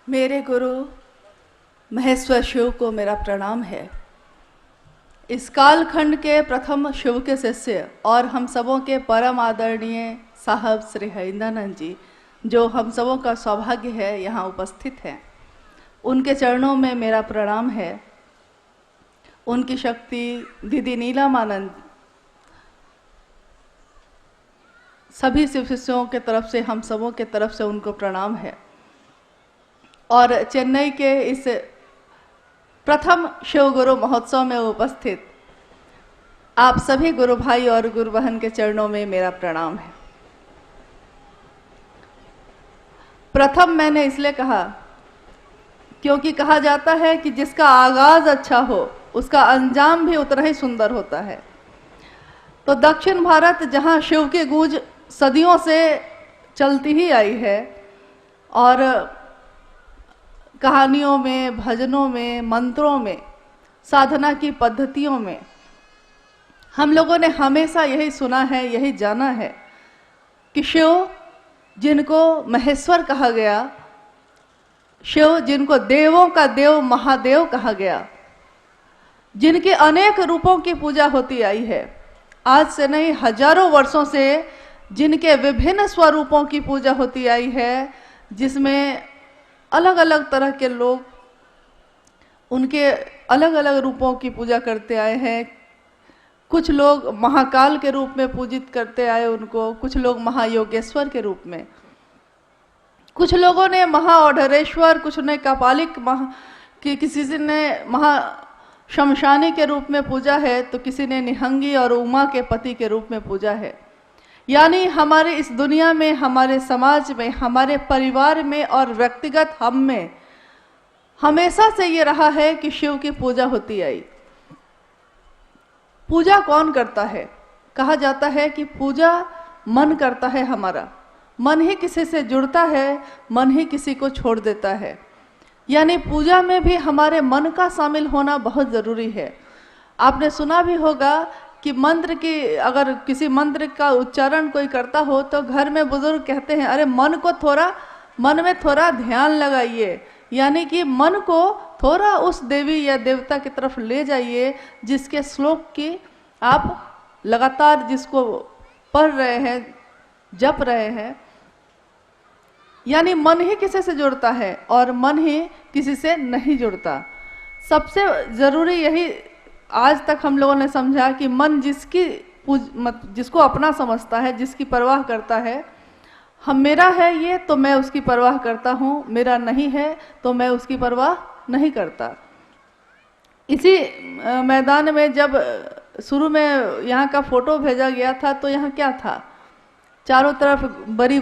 मेरे गुरु महेश्वर शिव को मेरा प्रणाम है। इस कालखंड के प्रथम शिव के शिष्य और हम सबों के परम आदरणीय साहब श्री हरिंद्रानंद जी, जो हम सबों का सौभाग्य है यहाँ उपस्थित हैं, उनके चरणों में मेरा प्रणाम है। उनकी शक्ति दीदी नीलमानंद, सभी शिव शिष्यों के तरफ से, हम सबों के तरफ से उनको प्रणाम है। और चेन्नई के इस प्रथम शिव गुरु महोत्सव में उपस्थित आप सभी गुरु भाई और गुरु बहन के चरणों में मेरा प्रणाम है। प्रथम मैंने इसलिए कहा क्योंकि कहा जाता है कि जिसका आगाज अच्छा हो उसका अंजाम भी उतना ही सुंदर होता है। तो दक्षिण भारत, जहाँ शिव की गूंज सदियों से चलती ही आई है और कहानियों में, भजनों में, मंत्रों में, साधना की पद्धतियों में हम लोगों ने हमेशा यही सुना है, यही जाना है कि शिव जिनको महेश्वर कहा गया, शिव जिनको देवों का देव महादेव कहा गया, जिनके अनेक रूपों की पूजा होती आई है, आज से नहीं हजारों वर्षों से जिनके विभिन्न स्वरूपों की पूजा होती आई है, जिसमें अलग अलग तरह के लोग उनके अलग अलग रूपों की पूजा करते आए हैं। कुछ लोग महाकाल के रूप में पूजित करते आए उनको, कुछ लोग महायोगेश्वर के रूप में, कुछ लोगों ने महाओढ़रेश्वर, कुछ ने कपालिक किसी ने महा शमशानी के रूप में पूजा है, तो किसी ने निहंगी और उमा के पति के रूप में पूजा है। यानी हमारे इस दुनिया में, हमारे समाज में, हमारे परिवार में और व्यक्तिगत हम में हमेशा से ये रहा है कि शिव की पूजा होती आई। पूजा कौन करता है? कहा जाता है कि पूजा मन करता है हमारा। मन ही किसी से जुड़ता है, मन ही किसी को छोड़ देता है। यानी पूजा में भी हमारे मन का शामिल होना बहुत ज़रूरी है। आपने सुना भी होगा कि मंत्र की, अगर किसी मंत्र का उच्चारण कोई करता हो तो घर में बुजुर्ग कहते हैं, अरे मन में थोड़ा ध्यान लगाइए, यानी कि मन को थोड़ा उस देवी या देवता की तरफ ले जाइए जिसके श्लोक की आप लगातार जिसको पढ़ रहे हैं, जप रहे हैं। यानी मन ही किसी से जुड़ता है और मन ही किसी से नहीं जुड़ता। सबसे ज़रूरी यही आज तक हम लोगों ने समझा कि मन जिसको अपना समझता है, जिसकी परवाह करता है, हम मेरा है ये तो मैं उसकी परवाह करता हूँ, मेरा नहीं है तो मैं उसकी परवाह नहीं करता। इसी मैदान में जब शुरू में यहाँ का फोटो भेजा गया था तो यहाँ क्या था? चारों तरफ बड़ी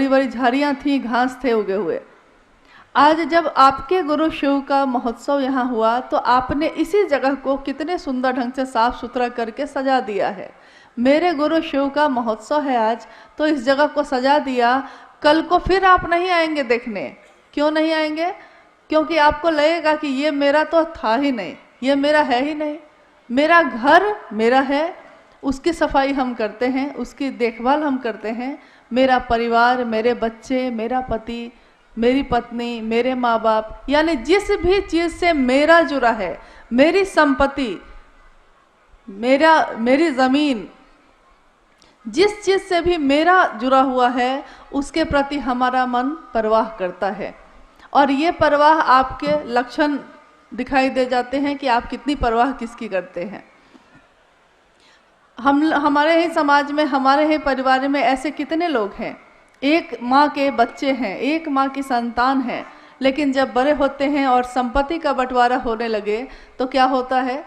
बड़ी झाड़ियाँ थी, घास थे उगे हुए। आज जब आपके गुरु शिव का महोत्सव यहाँ हुआ तो आपने इसी जगह को कितने सुंदर ढंग से साफ सुथरा करके सजा दिया है। मेरे गुरु शिव का महोत्सव है आज, तो इस जगह को सजा दिया। कल को फिर आप नहीं आएंगे देखने। क्यों नहीं आएंगे? क्योंकि आपको लगेगा कि ये मेरा तो था ही नहीं, ये मेरा है ही नहीं। मेरा घर मेरा है, उसकी सफाई हम करते हैं, उसकी देखभाल हम करते हैं। मेरा परिवार, मेरे बच्चे, मेरा पति, मेरी पत्नी, मेरे माँ बाप, यानी जिस भी चीज़ से मेरा जुड़ा है, मेरी संपत्ति, मेरी ज़मीन, जिस चीज़ से भी मेरा जुड़ा हुआ है उसके प्रति हमारा मन परवाह करता है। और ये परवाह आपके लक्षण दिखाई दे जाते हैं कि आप कितनी परवाह किसकी करते हैं। हमारे ही समाज में, हमारे ही परिवार में ऐसे कितने लोग हैं, एक माँ के बच्चे हैं, एक माँ की संतान है, लेकिन जब बड़े होते हैं और संपत्ति का बंटवारा होने लगे तो क्या होता है?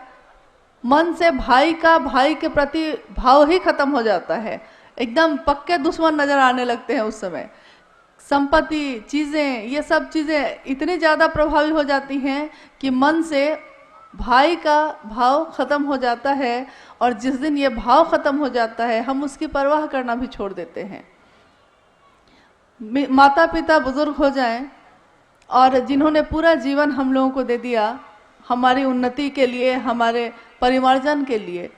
मन से भाई के प्रति भाव ही खत्म हो जाता है। एकदम पक्के दुश्मन नजर आने लगते हैं उस समय। संपत्ति, चीज़ें, ये सब चीज़ें इतनी ज़्यादा प्रभावी हो जाती हैं कि मन से भाई का भाव खत्म हो जाता है। और जिस दिन ये भाव खत्म हो जाता है हम उसकी परवाह करना भी छोड़ देते हैं। माता पिता बुजुर्ग हो जाएं और जिन्होंने पूरा जीवन हम लोगों को दे दिया हमारी उन्नति के लिए, हमारे परिवारजन के लिए,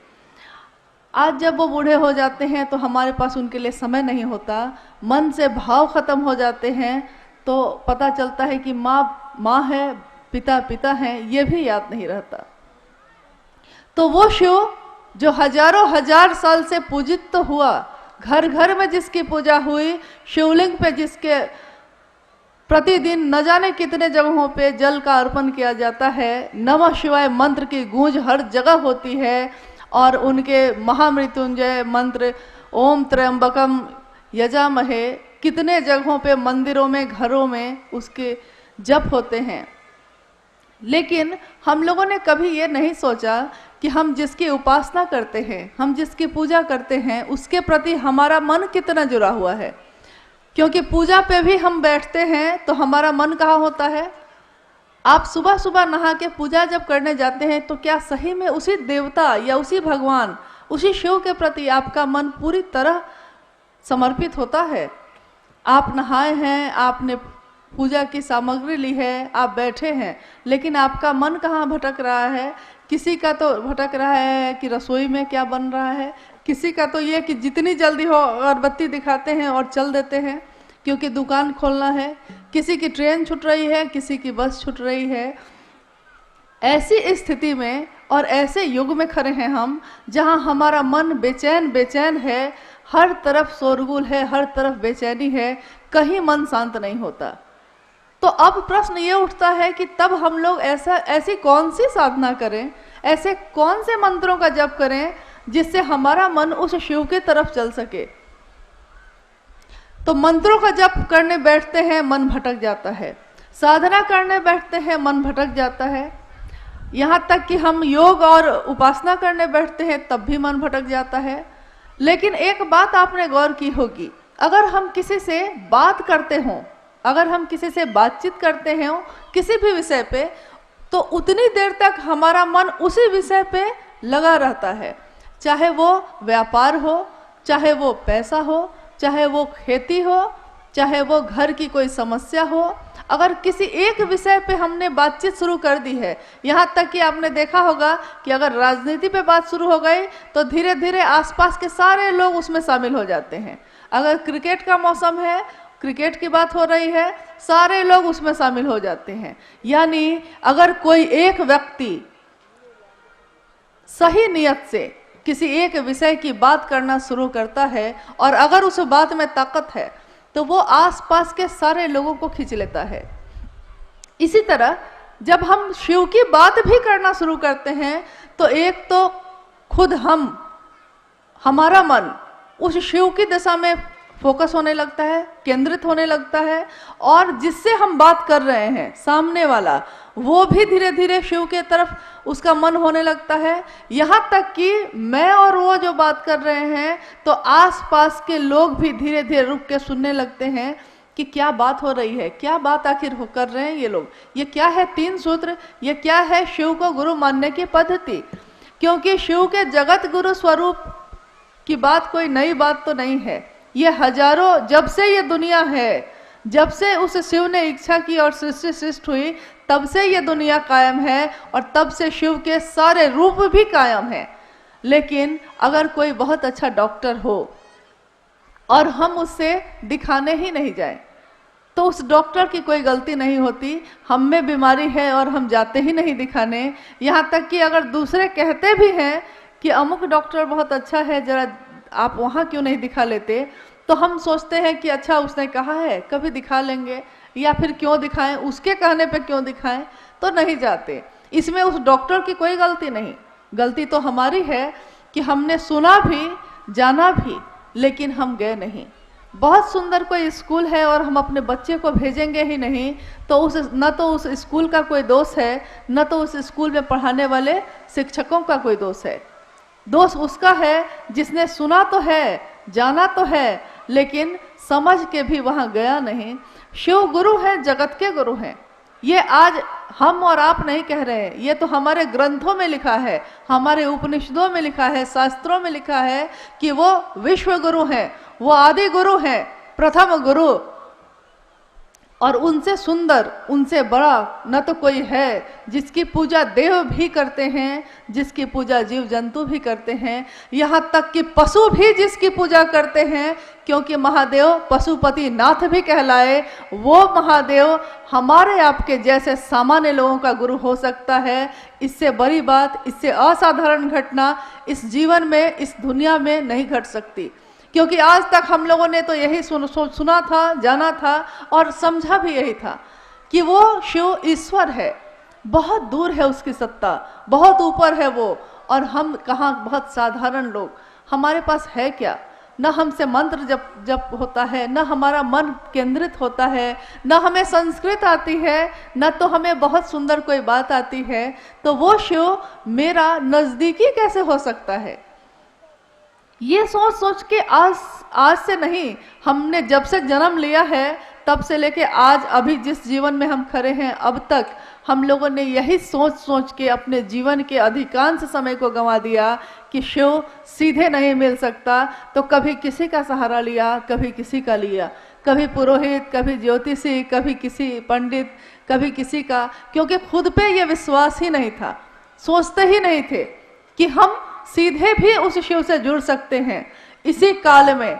आज जब वो बूढ़े हो जाते हैं तो हमारे पास उनके लिए समय नहीं होता, मन से भाव खत्म हो जाते हैं, तो पता चलता है कि माँ है, पिता पिता हैं, ये भी याद नहीं रहता। तो वो शिव जो हजारों हजार साल से पूजित तो हुआ, घर घर में जिसकी पूजा हुई, शिवलिंग पे जिसके प्रतिदिन न जाने कितने जगहों पे जल का अर्पण किया जाता है, नमः शिवाय मंत्र की गूंज हर जगह होती है, और उनके महामृत्युंजय मंत्र ओम त्र्यंबकम यजामहे कितने जगहों पे मंदिरों में, घरों में उसके जप होते हैं। लेकिन हम लोगों ने कभी ये नहीं सोचा कि हम जिसकी उपासना करते हैं, हम जिसकी पूजा करते हैं, उसके प्रति हमारा मन कितना जुड़ा हुआ है। क्योंकि पूजा पे भी हम बैठते हैं तो हमारा मन कहाँ होता है। आप सुबह सुबह नहा के पूजा जब करने जाते हैं तो क्या सही में उसी देवता या उसी भगवान, उसी शिव के प्रति आपका मन पूरी तरह समर्पित होता है? आप नहाए हैं, आपने पूजा की सामग्री ली है, आप बैठे हैं, लेकिन आपका मन कहाँ भटक रहा है? किसी का तो भटक रहा है कि रसोई में क्या बन रहा है, किसी का तो ये कि जितनी जल्दी हो अगरबत्ती दिखाते हैं और चल देते हैं क्योंकि दुकान खोलना है, किसी की ट्रेन छूट रही है, किसी की बस छूट रही है। ऐसी स्थिति में और ऐसे युग में खड़े हैं हम, जहां हमारा मन बेचैन बेचैन है, हर तरफ शोरगुल है, हर तरफ बेचैनी है, कहीं मन शांत नहीं होता। तो अब प्रश्न ये उठता है कि तब हम लोग ऐसी कौन सी साधना करें, ऐसे कौन से मंत्रों का जप करें जिससे हमारा मन उस शिव की तरफ चल सके। तो मंत्रों का जप करने बैठते हैं, मन भटक जाता है, साधना करने बैठते हैं, मन भटक जाता है, यहाँ तक कि हम योग और उपासना करने बैठते हैं तब भी मन भटक जाता है। लेकिन एक बात आपने गौर की होगी, अगर हम किसी से बात करते हों, अगर हम किसी से बातचीत करते हैं किसी भी विषय पे, तो उतनी देर तक हमारा मन उसी विषय पे लगा रहता है, चाहे वो व्यापार हो, चाहे वो पैसा हो, चाहे वो खेती हो, चाहे वो घर की कोई समस्या हो। अगर किसी एक विषय पे हमने बातचीत शुरू कर दी है, यहाँ तक कि आपने देखा होगा कि अगर राजनीति पे बात शुरू हो गई तो धीरे धीरे आसपास के सारे लोग उसमें शामिल हो जाते हैं। अगर क्रिकेट का मौसम है, क्रिकेट की बात हो रही है, सारे लोग उसमें शामिल हो जाते हैं। यानी अगर कोई एक व्यक्ति सही नियत से किसी एक विषय की बात करना शुरू करता है और अगर उस बात में ताकत है तो वो आसपास के सारे लोगों को खींच लेता है। इसी तरह जब हम शिव की बात भी करना शुरू करते हैं तो एक तो खुद हमारा मन उस शिव की दिशा में फोकस होने लगता है, केंद्रित होने लगता है, और जिससे हम बात कर रहे हैं सामने वाला वो भी धीरे धीरे शिव के तरफ उसका मन होने लगता है। यहाँ तक कि मैं और वो जो बात कर रहे हैं तो आसपास के लोग भी धीरे धीरे रुक के सुनने लगते हैं कि क्या बात हो रही है, क्या बात आखिर कर रहे हैं ये लोग, ये क्या है 3 सूत्र, ये क्या है शिव को गुरु मानने की पद्धति। क्योंकि शिव के जगत गुरु स्वरूप की बात कोई नई बात तो नहीं है, ये हजारों, जब से ये दुनिया है, जब से उस शिव ने इच्छा की और सृष्टि सृष्टि हुई, तब से ये दुनिया कायम है और तब से शिव के सारे रूप भी कायम हैं। लेकिन अगर कोई बहुत अच्छा डॉक्टर हो और हम उससे दिखाने ही नहीं जाए तो उस डॉक्टर की कोई गलती नहीं होती, हम में बीमारी है और हम जाते ही नहीं दिखाने। यहाँ तक कि अगर दूसरे कहते भी हैं कि अमुक डॉक्टर बहुत अच्छा है, जरा आप वहाँ क्यों नहीं दिखा लेते, तो हम सोचते हैं कि अच्छा उसने कहा है कभी दिखा लेंगे, या फिर क्यों दिखाएं, उसके कहने पे क्यों दिखाएं, तो नहीं जाते। इसमें उस डॉक्टर की कोई गलती नहीं, गलती तो हमारी है कि हमने सुना भी, जाना भी, लेकिन हम गए नहीं। बहुत सुंदर कोई स्कूल है और हम अपने बच्चे को भेजेंगे ही नहीं, तो न तो उस स्कूल का कोई दोष है, न तो उस स्कूल में पढ़ाने वाले शिक्षकों का कोई दोष है। दोष उसका है जिसने सुना तो है, जाना तो है, लेकिन समझ के भी वहां गया नहीं। शिव गुरु हैं, जगत के गुरु हैं। ये आज हम और आप नहीं कह रहे हैं, ये तो हमारे ग्रंथों में लिखा है, हमारे उपनिषदों में लिखा है, शास्त्रों में लिखा है कि वो विश्व गुरु हैं, वो आदि गुरु हैं, प्रथम गुरु। और उनसे सुंदर, उनसे बड़ा न तो कोई है, जिसकी पूजा देव भी करते हैं, जिसकी पूजा जीव जंतु भी करते हैं, यहाँ तक कि पशु भी जिसकी पूजा करते हैं, क्योंकि महादेव पशुपति नाथ भी कहलाए, वो महादेव हमारे आपके जैसे सामान्य लोगों का गुरु हो सकता है। इससे बड़ी बात, इससे असाधारण घटना इस जीवन में, इस दुनिया में नहीं घट सकती। क्योंकि आज तक हम लोगों ने तो यही सुना था, जाना था और समझा भी यही था कि वो शिव ईश्वर है, बहुत दूर है उसकी सत्ता, बहुत ऊपर है वो, और हम कहाँ बहुत साधारण लोग, हमारे पास है क्या? न हमसे मंत्र जप होता है, न हमारा मन केंद्रित होता है, न हमें संस्कृत आती है, न तो हमें बहुत सुंदर कोई बात आती है, तो वो शिव मेरा नजदीकी कैसे हो सकता है? ये सोच सोच के आज से नहीं, हमने जब से जन्म लिया है तब से लेके आज अभी जिस जीवन में हम खड़े हैं अब तक हम लोगों ने यही सोच सोच के अपने जीवन के अधिकांश समय को गंवा दिया कि शिव सीधे नहीं मिल सकता। तो कभी किसी का सहारा लिया, कभी किसी का लिया, कभी पुरोहित, कभी ज्योतिषी, कभी किसी पंडित, कभी किसी का, क्योंकि खुद पे ये विश्वास ही नहीं था, सोचते ही नहीं थे कि हम सीधे भी उस शिव से जुड़ सकते हैं। इसी काल में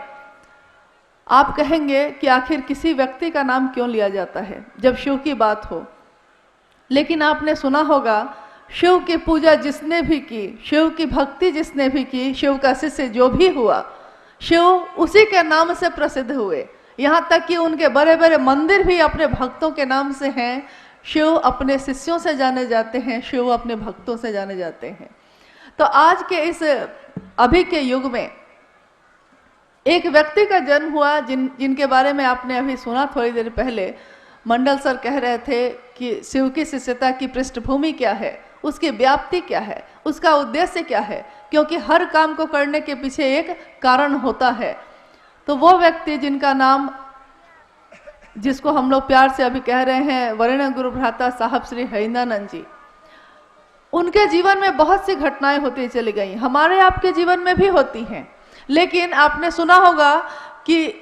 आप कहेंगे कि आखिर किसी व्यक्ति का नाम क्यों लिया जाता है जब शिव की बात हो, लेकिन आपने सुना होगा शिव की पूजा जिसने भी की, शिव की भक्ति जिसने भी की, शिव का शिष्य जो भी हुआ, शिव उसी के नाम से प्रसिद्ध हुए। यहाँ तक कि उनके बड़े बड़े मंदिर भी अपने भक्तों के नाम से हैं। शिव अपने शिष्यों से जाने जाते हैं, शिव अपने भक्तों से जाने जाते हैं। तो आज के इस अभी के युग में एक व्यक्ति का जन्म हुआ जिनके बारे में आपने अभी सुना थोड़ी देर पहले। मंडल सर कह रहे थे कि शिव की शिष्यता की पृष्ठभूमि क्या है, उसकी व्याप्ति क्या है, उसका उद्देश्य क्या है, क्योंकि हर काम को करने के पीछे एक कारण होता है। तो वो व्यक्ति जिनका नाम, जिसको हम लोग प्यार से अभी कह रहे हैं वरेण्य गुरु भ्राता साहब श्री हरिंदानंद जी, उनके जीवन में बहुत सी घटनाएं होती चली गई, हमारे आपके जीवन में भी होती हैं। लेकिन आपने सुना होगा कि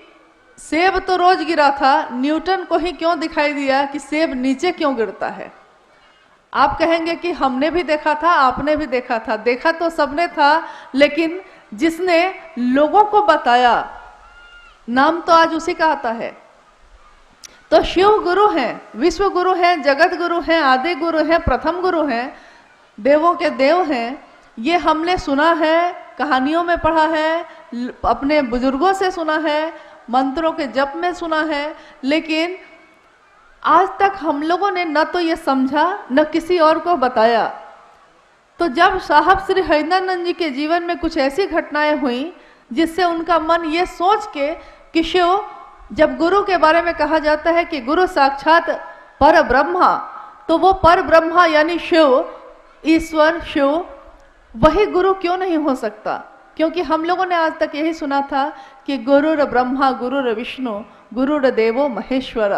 सेब तो रोज गिरा था, न्यूटन को ही क्यों दिखाई दिया कि सेब नीचे क्यों गिरता है? आप कहेंगे कि हमने भी देखा था, आपने भी देखा था, देखा तो सबने था, लेकिन जिसने लोगों को बताया नाम तो आज उसी का आता है। तो शिव गुरु हैं, विश्व गुरु हैं, जगत गुरु हैं, आदि गुरु हैं, प्रथम गुरु हैं, देवों के देव हैं। ये हमने सुना है, कहानियों में पढ़ा है, अपने बुजुर्गों से सुना है, मंत्रों के जप में सुना है, लेकिन आज तक हम लोगों ने न तो ये समझा न किसी और को बताया। तो जब साहब श्री हरिंदानंद जी के जीवन में कुछ ऐसी घटनाएं हुई जिससे उनका मन ये सोच के कि शिव, जब गुरु के बारे में कहा जाता है कि गुरु साक्षात पर ब्रह्मा, तो वो पर ब्रह्मा यानी शिव, ईश्वर शिव, वही गुरु क्यों नहीं हो सकता? क्योंकि हम लोगों ने आज तक यही सुना था कि गुरुर ब्रह्मा गुरुर विष्णु गुरुर देवो महेश्वर,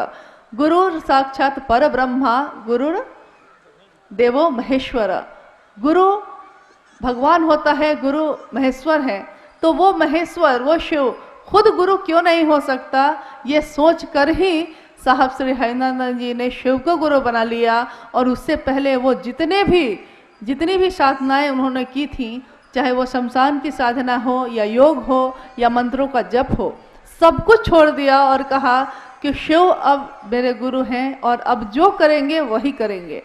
गुरु साक्षात पर ब्रह्मा गुरुर देवो महेश्वर, गुरु भगवान होता है, गुरु महेश्वर है। तो वो महेश्वर, वो शिव खुद गुरु क्यों नहीं हो सकता? ये सोच कर ही साहब श्री हरिंदानंद जी ने शिव को गुरु बना लिया। और उससे पहले वो जितनी भी साधनाएं उन्होंने की थी, चाहे वो शमशान की साधना हो या योग हो या मंत्रों का जप हो, सब कुछ छोड़ दिया और कहा कि शिव अब मेरे गुरु हैं और अब जो करेंगे वही करेंगे।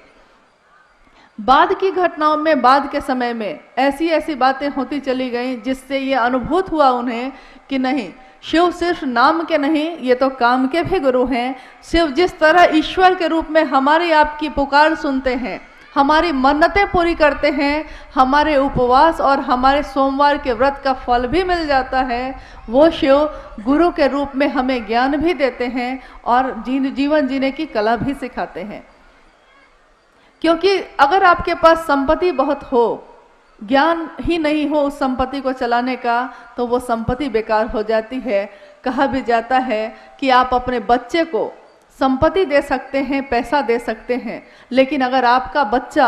बाद की घटनाओं में, बाद के समय में ऐसी ऐसी बातें होती चली गईं जिससे ये अनुभूत हुआ उन्हें कि नहीं, शिव सिर्फ नाम के नहीं, ये तो काम के भी गुरु हैं। शिव जिस तरह ईश्वर के रूप में हमारी आपकी पुकार सुनते हैं, हमारी मन्नतें पूरी करते हैं, हमारे उपवास और हमारे सोमवार के व्रत का फल भी मिल जाता है, वो शिव गुरु के रूप में हमें ज्ञान भी देते हैं और जीवन जीने की कला भी सिखाते हैं। क्योंकि अगर आपके पास संपत्ति बहुत हो, ज्ञान ही नहीं हो उस संपत्ति को चलाने का, तो वो संपत्ति बेकार हो जाती है। कहा भी जाता है कि आप अपने बच्चे को संपत्ति दे सकते हैं, पैसा दे सकते हैं, लेकिन अगर आपका बच्चा,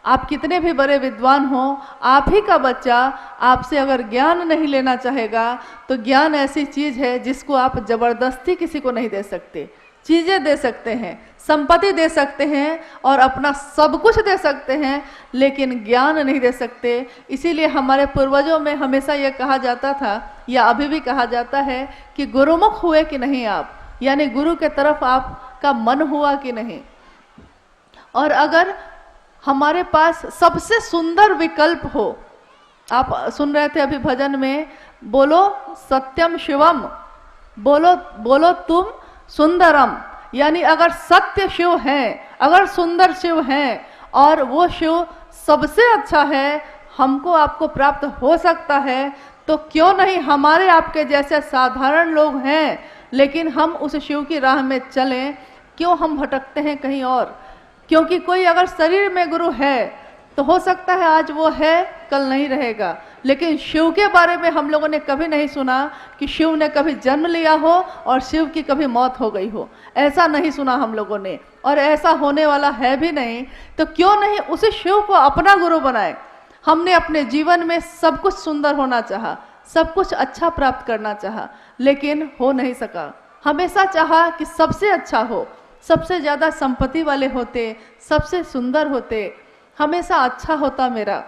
आप कितने भी बड़े विद्वान हो, आप ही का बच्चा आपसे अगर ज्ञान नहीं लेना चाहेगा, तो ज्ञान ऐसी चीज़ है जिसको आप जबरदस्ती किसी को नहीं दे सकते। चीजें दे सकते हैं, संपत्ति दे सकते हैं और अपना सब कुछ दे सकते हैं, लेकिन ज्ञान नहीं दे सकते। इसीलिए हमारे पूर्वजों में हमेशा यह कहा जाता था, या अभी भी कहा जाता है, कि गुरुमुख हुए कि नहीं आप, यानी गुरु के तरफ आपका मन हुआ कि नहीं। और अगर हमारे पास सबसे सुंदर विकल्प हो, आप सुन रहे थे अभी भजन में, बोलो सत्यम शिवम, बोलो बोलो तुम सुंदरम, यानी अगर सत्य शिव है, अगर सुंदर शिव है और वो शिव सबसे अच्छा है, हमको आपको प्राप्त हो सकता है, तो क्यों नहीं हमारे आपके जैसे साधारण लोग हैं, लेकिन हम उस शिव की राह में चलें, क्यों हम भटकते हैं कहीं और। क्योंकि कोई अगर शरीर में गुरु है तो हो सकता है आज वो है, कल नहीं रहेगा, लेकिन शिव के बारे में हम लोगों ने कभी नहीं सुना कि शिव ने कभी जन्म लिया हो और शिव की कभी मौत हो गई हो, ऐसा नहीं सुना हम लोगों ने, और ऐसा होने वाला है भी नहीं। तो क्यों नहीं उसी शिव को अपना गुरु बनाए। हमने अपने जीवन में सब कुछ सुंदर होना चाहा, सब कुछ अच्छा प्राप्त करना चाहा, लेकिन हो नहीं सका। हमेशा चाहा कि सबसे अच्छा हो, सबसे ज़्यादा संपत्ति वाले होते, सबसे सुंदर होते, हमेशा अच्छा होता मेरा,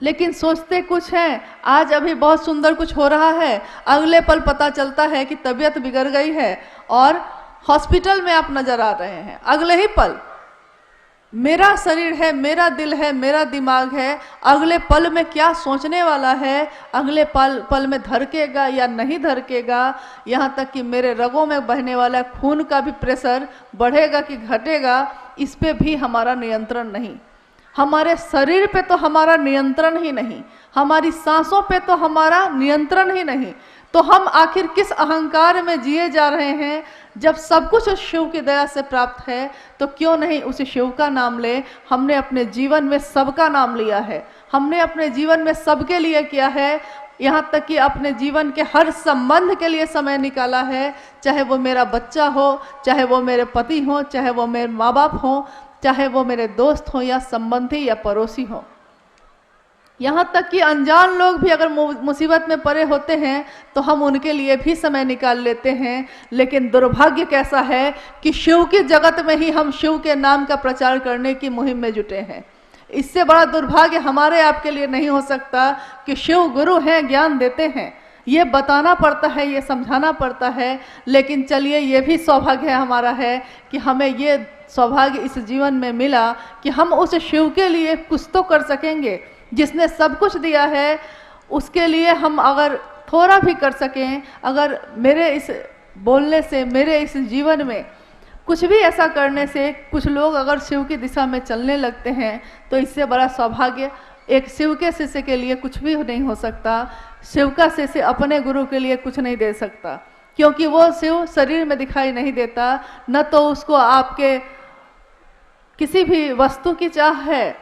लेकिन सोचते कुछ हैं। आज अभी बहुत सुंदर कुछ हो रहा है, अगले पल पता चलता है कि तबीयत बिगड़ गई है और हॉस्पिटल में आप नजर आ रहे हैं। अगले ही पल मेरा शरीर है, मेरा दिल है, मेरा दिमाग है, अगले पल में क्या सोचने वाला है, अगले पल में धड़केगा या नहीं धड़केगा, यहाँ तक कि मेरे रगों में बहने वाला खून का भी प्रेशर बढ़ेगा कि घटेगा, इस पे भी हमारा नियंत्रण नहीं। हमारे शरीर पे तो हमारा नियंत्रण ही नहीं, हमारी सांसों पे तो हमारा नियंत्रण ही नहीं, तो हम आखिर किस अहंकार में जिए जा रहे हैं। जब सब कुछ उस शिव की दया से प्राप्त है, तो क्यों नहीं उस शिव का नाम ले। हमने अपने जीवन में सबका नाम लिया है, हमने अपने जीवन में सबके लिए किया है, यहाँ तक कि अपने जीवन के हर संबंध के लिए समय निकाला है, चाहे वो मेरा बच्चा हो, चाहे वो मेरे पति हो, चाहे वो मेरे माँ बाप हो, चाहे वो मेरे दोस्त हो या संबंधी या पड़ोसी हो। यहाँ तक कि अनजान लोग भी अगर मुसीबत में पड़े होते हैं तो हम उनके लिए भी समय निकाल लेते हैं। लेकिन दुर्भाग्य कैसा है कि शिव की जगत में ही हम शिव के नाम का प्रचार करने की मुहिम में जुटे हैं। इससे बड़ा दुर्भाग्य हमारे आपके लिए नहीं हो सकता कि शिव गुरु हैं, ज्ञान देते हैं, ये बताना पड़ता है, ये समझाना पड़ता है। लेकिन चलिए, ये भी सौभाग्य हमारा है कि हमें ये सौभाग्य इस जीवन में मिला कि हम उस शिव के लिए कुछ तो कर सकेंगे, जिसने सब कुछ दिया है उसके लिए हम अगर थोड़ा भी कर सकें। अगर मेरे इस बोलने से, मेरे इस जीवन में कुछ भी ऐसा करने से कुछ लोग अगर शिव की दिशा में चलने लगते हैं, तो इससे बड़ा सौभाग्य एक शिव के शिष्य के लिए कुछ भी नहीं हो सकता। शिव का शिष्य अपने गुरु के लिए कुछ नहीं दे सकता, क्योंकि वो शिव शरीर में दिखाई नहीं देता। न तो उसको आपके किसी भी वस्तु की चाह है,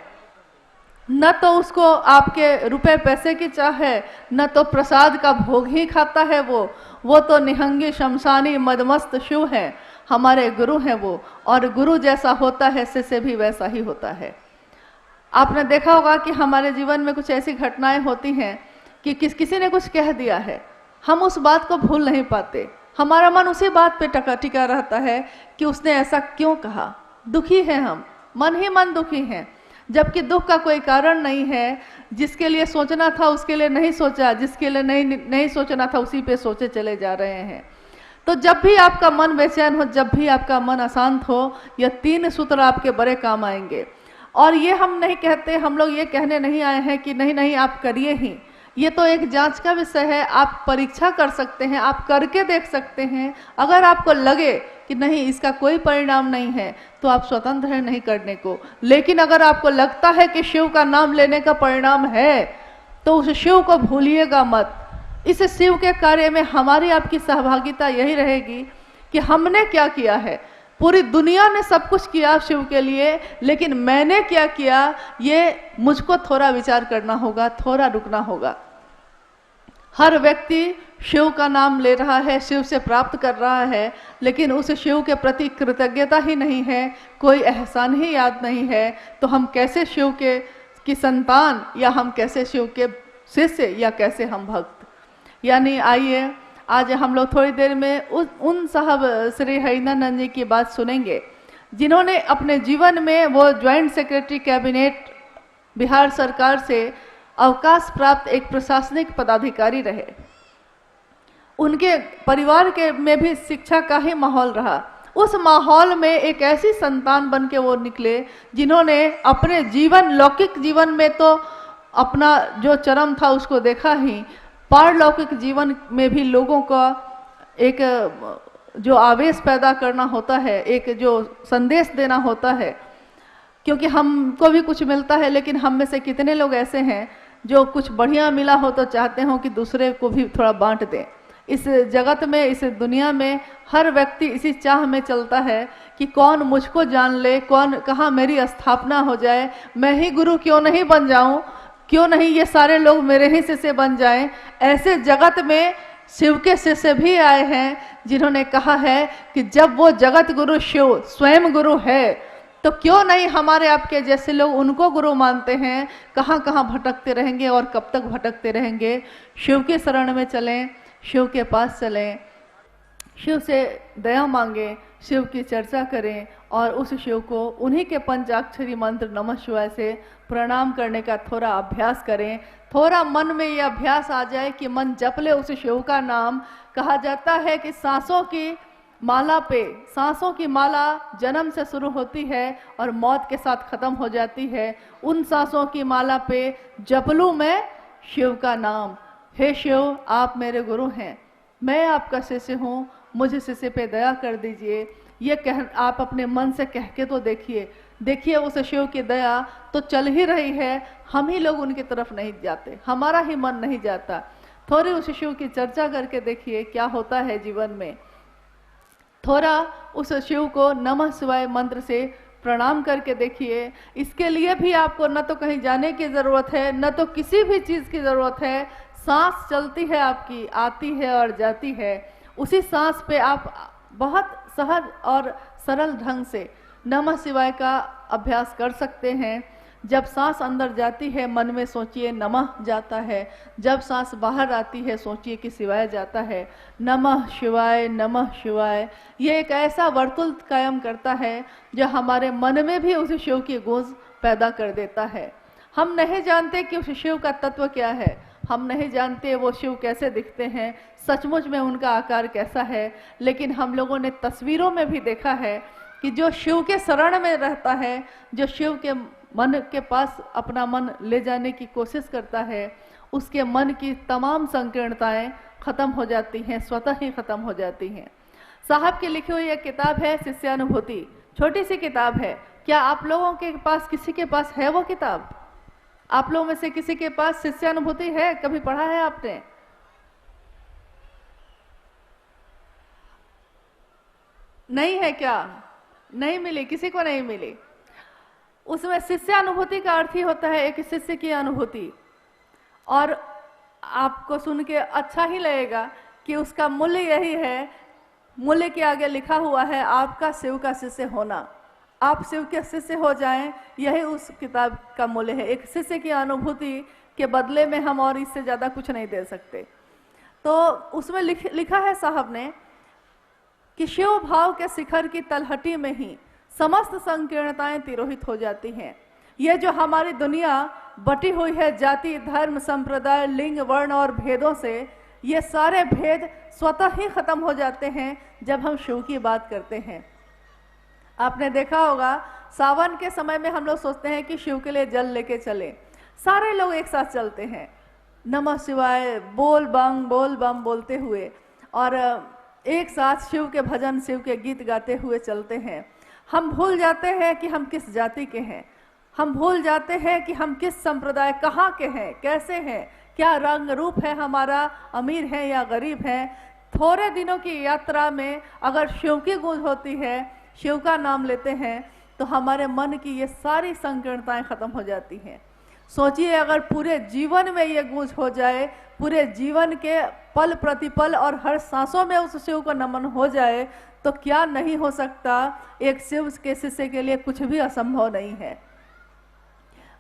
न तो उसको आपके रुपए पैसे की चाह है, न तो प्रसाद का भोग ही खाता है वो तो निहंगी शमशानी मदमस्त शिव है। हमारे गुरु हैं वो, और गुरु जैसा होता है शिष्य भी वैसा ही होता है। आपने देखा होगा कि हमारे जीवन में कुछ ऐसी घटनाएं होती हैं कि किसी ने कुछ कह दिया है, हम उस बात को भूल नहीं पाते, हमारा मन उसी बात पे टिका रहता है कि उसने ऐसा क्यों कहा। दुखी है हम, मन ही मन दुखी हैं, जबकि दुख का कोई कारण नहीं है। जिसके लिए सोचना था उसके लिए नहीं सोचा, जिसके लिए नहीं सोचना था उसी पे सोचे चले जा रहे हैं। तो जब भी आपका मन बेचैन हो, जब भी आपका मन अशांत हो, यह 3 सूत्र आपके बड़े काम आएंगे। और ये हम नहीं कहते, हम लोग ये कहने नहीं आए हैं कि नहीं आप करिए ही, ये तो एक जांच का विषय है। आप परीक्षा कर सकते हैं, आप करके देख सकते हैं। अगर आपको लगे कि नहीं इसका कोई परिणाम नहीं है, तो आप स्वतंत्र हैं नहीं करने को। लेकिन अगर आपको लगता है कि शिव का नाम लेने का परिणाम है, तो उस शिव को भूलिएगा मत। इस शिव के कार्य में हमारी आपकी सहभागिता यही रहेगी कि हमने क्या किया है। पूरी दुनिया ने सब कुछ किया शिव के लिए, लेकिन मैंने क्या किया, ये मुझको थोड़ा विचार करना होगा, थोड़ा रुकना होगा। हर व्यक्ति शिव का नाम ले रहा है, शिव से प्राप्त कर रहा है, लेकिन उस शिव के प्रति कृतज्ञता ही नहीं है, कोई एहसान ही याद नहीं है। तो हम कैसे शिव की संतान, या हम कैसे शिव के शिष्य, या कैसे हम भक्त। यानी आइए आज हम लोग थोड़ी देर में उन साहब श्री हरिनानंद जी की बात सुनेंगे, जिन्होंने अपने जीवन में वो ज्वाइंट सेक्रेटरी कैबिनेट बिहार सरकार से अवकाश प्राप्त एक प्रशासनिक पदाधिकारी रहे। उनके परिवार के में भी शिक्षा का ही माहौल रहा। उस माहौल में एक ऐसी संतान बन के वो निकले जिन्होंने अपने जीवन, लौकिक जीवन में तो अपना जो चरम था उसको देखा ही, पारलौकिक जीवन में भी लोगों का एक जो आवेश पैदा करना होता है, एक जो संदेश देना होता है, क्योंकि हमको भी कुछ मिलता है, लेकिन हम में से कितने लोग ऐसे हैं जो कुछ बढ़िया मिला हो तो चाहते हो कि दूसरे को भी थोड़ा बांट दें। इस जगत में, इस दुनिया में हर व्यक्ति इसी चाह में चलता है कि कौन मुझको जान ले, कौन कहाँ मेरी स्थापना हो जाए, मैं ही गुरु क्यों नहीं बन जाऊं, क्यों नहीं ये सारे लोग मेरे ही शिष्य बन जाएं। ऐसे जगत में शिव के शिष्य भी आए हैं जिन्होंने कहा है कि जब वो जगत गुरु शिव स्वयं गुरु है तो क्यों नहीं हमारे आपके जैसे लोग उनको गुरु मानते हैं। कहाँ कहाँ भटकते रहेंगे और कब तक भटकते रहेंगे। शिव के शरण में चलें, शिव के पास चलें, शिव से दया मांगे, शिव की चर्चा करें और उस शिव को उन्हीं के पंचाक्षरी मंत्र नमः शिवाय से प्रणाम करने का थोड़ा अभ्यास करें। थोड़ा मन में ये अभ्यास आ जाए कि मन जप ले उस शिव का नाम। कहा जाता है कि सांसों की माला पे, सांसों की माला जन्म से शुरू होती है और मौत के साथ खत्म हो जाती है। उन सांसों की माला पे जप लूं मैं शिव का नाम। हे शिव, आप मेरे गुरु हैं, मैं आपका शिष्य हूँ, मुझे शिष्य पे दया कर दीजिए। ये कह आप अपने मन से कह के तो देखिए, देखिए उस शिव की दया तो चल ही रही है। हम ही लोग उनकी तरफ नहीं जाते, हमारा ही मन नहीं जाता। थोड़ी उस शिव की चर्चा करके देखिए क्या होता है जीवन में। थोड़ा उस शिव को नमः शिवाय मंत्र से प्रणाम करके देखिए। इसके लिए भी आपको न तो कहीं जाने की ज़रूरत है, न तो किसी भी चीज़ की ज़रूरत है। सांस चलती है आपकी, आती है और जाती है। उसी सांस पे आप बहुत सहज और सरल ढंग से नमः शिवाय का अभ्यास कर सकते हैं। जब सांस अंदर जाती है मन में सोचिए नमः जाता है, जब सांस बाहर आती है सोचिए कि शिवाय जाता है। नमः शिवाय, नमः शिवाय, ये एक ऐसा वर्तुल कायम करता है जो हमारे मन में भी उस शिव की गूंज पैदा कर देता है। हम नहीं जानते कि उस शिव का तत्व क्या है, हम नहीं जानते वो शिव कैसे दिखते हैं, सचमुच में उनका आकार कैसा है, लेकिन हम लोगों ने तस्वीरों में भी देखा है कि जो शिव के शरण में रहता है, जो शिव के मन के पास अपना मन ले जाने की कोशिश करता है, उसके मन की तमाम संकीर्णताएं खत्म हो जाती हैं, स्वतः ही खत्म हो जाती हैं। साहब की लिखी हुई एक किताब है शिष्यानुभूति, छोटी सी किताब है। क्या आप लोगों के पास, किसी के पास है वो किताब? आप लोगों में से किसी के पास शिष्यानुभूति है? कभी पढ़ा है आपने? नहीं है क्या? नहीं मिली, किसी को नहीं मिली। उसमें शिष्यानुभूति का अर्थ ही होता है एक शिष्य की अनुभूति। और आपको सुन के अच्छा ही लगेगा कि उसका मूल्य यही है, मूल्य के आगे लिखा हुआ है आपका शिव का शिष्य होना। आप शिव के शिष्य हो जाएं, यही उस किताब का मूल्य है। एक शिष्य की अनुभूति के बदले में हम और इससे ज़्यादा कुछ नहीं दे सकते। तो उसमें लिखा है साहब ने कि शिव भाव के शिखर की तलहटी में ही समस्त संकीर्णताएं तिरोहित हो जाती हैं। ये जो हमारी दुनिया बटी हुई है जाति, धर्म, संप्रदाय, लिंग, वर्ण और भेदों से, ये सारे भेद स्वतः ही खत्म हो जाते हैं जब हम शिव की बात करते हैं। आपने देखा होगा सावन के समय में हम लोग सोचते हैं कि शिव के लिए जल लेके चलें, सारे लोग एक साथ चलते हैं नमः शिवाय बोल बम बोलते हुए, और एक साथ शिव के भजन, शिव के गीत गाते हुए चलते हैं। हम भूल जाते हैं कि हम किस जाति के हैं, हम भूल जाते हैं कि हम किस संप्रदाय, कहाँ के हैं, कैसे हैं, क्या रंग रूप है हमारा, अमीर है या गरीब है। थोड़े दिनों की यात्रा में अगर शिव की गूंज होती है, शिव का नाम लेते हैं, तो हमारे मन की ये सारी संकीर्णताएं खत्म हो जाती हैं। सोचिए अगर पूरे जीवन में ये गूंज हो जाए, पूरे जीवन के पल प्रतिपल और हर सांसों में उस शिव को नमन हो जाए, तो क्या नहीं हो सकता। एक शिव के शिष्य के लिए कुछ भी असंभव नहीं है।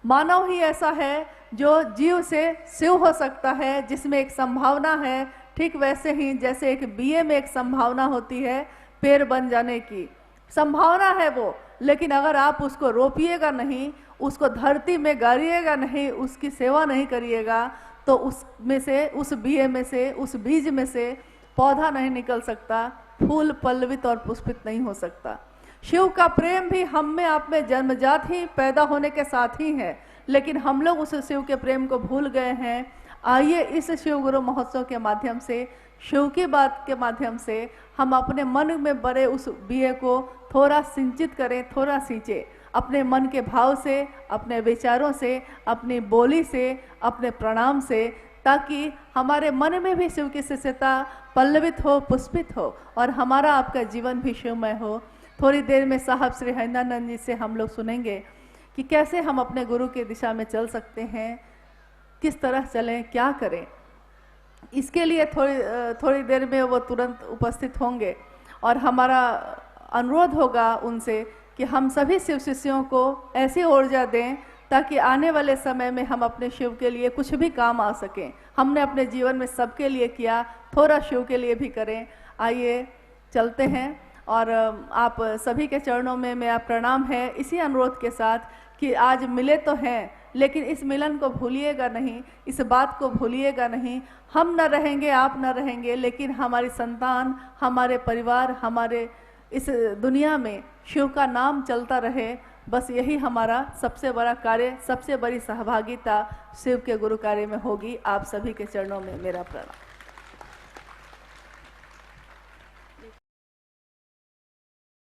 मानव ही ऐसा है जो जीव से शिव हो सकता है, जिसमें एक संभावना है, ठीक वैसे ही जैसे एक बीए में एक संभावना होती है पेड़ बन जाने की, संभावना है वो, लेकिन अगर आप उसको रोपिएगा नहीं, उसको धरती में गाड़िएगा नहीं, उसकी सेवा नहीं करिएगा, तो उसमें से, उस बीए में से, उस बीज में से पौधा नहीं निकल सकता, फूल पल्लवित और पुष्पित नहीं हो सकता। शिव का प्रेम भी हम में आप में जन्मजात ही पैदा होने के साथ ही है, लेकिन हम लोग उस शिव के प्रेम को भूल गए हैं। आइए इस शिव गुरु महोत्सव के माध्यम से, शिव की बात के माध्यम से हम अपने मन में बड़े उस बीए को थोड़ा सिंचित करें, थोड़ा सींचे, अपने मन के भाव से, अपने विचारों से, अपनी बोली से, अपने प्रणाम से, ताकि हमारे मन में भी शिव की शिष्यता पल्लवित हो, पुष्पित हो और हमारा आपका जीवन भी शिवमय हो। थोड़ी देर में साहब श्री हरिनानंद जी से हम लोग सुनेंगे कि कैसे हम अपने गुरु की दिशा में चल सकते हैं, किस तरह चलें, क्या करें। इसके लिए थोड़ी देर में वो तुरंत उपस्थित होंगे और हमारा अनुरोध होगा उनसे कि हम सभी शिव शिष्यों को ऐसी ऊर्जा दें ताकि आने वाले समय में हम अपने शिव के लिए कुछ भी काम आ सकें। हमने अपने जीवन में सबके लिए किया, थोड़ा शिव के लिए भी करें। आइए चलते हैं और आप सभी के चरणों में मेरा प्रणाम है, इसी अनुरोध के साथ कि आज मिले तो हैं, लेकिन इस मिलन को भूलिएगा नहीं, इस बात को भूलिएगा नहीं। हम न रहेंगे, आप न रहेंगे, लेकिन हमारी संतान, हमारे परिवार, हमारे इस दुनिया में शिव का नाम चलता रहे। बस यही हमारा सबसे बड़ा कार्य, सबसे बड़ी सहभागिता शिव के गुरु कार्य में होगी। आप सभी के चरणों में मेरा प्रणाम।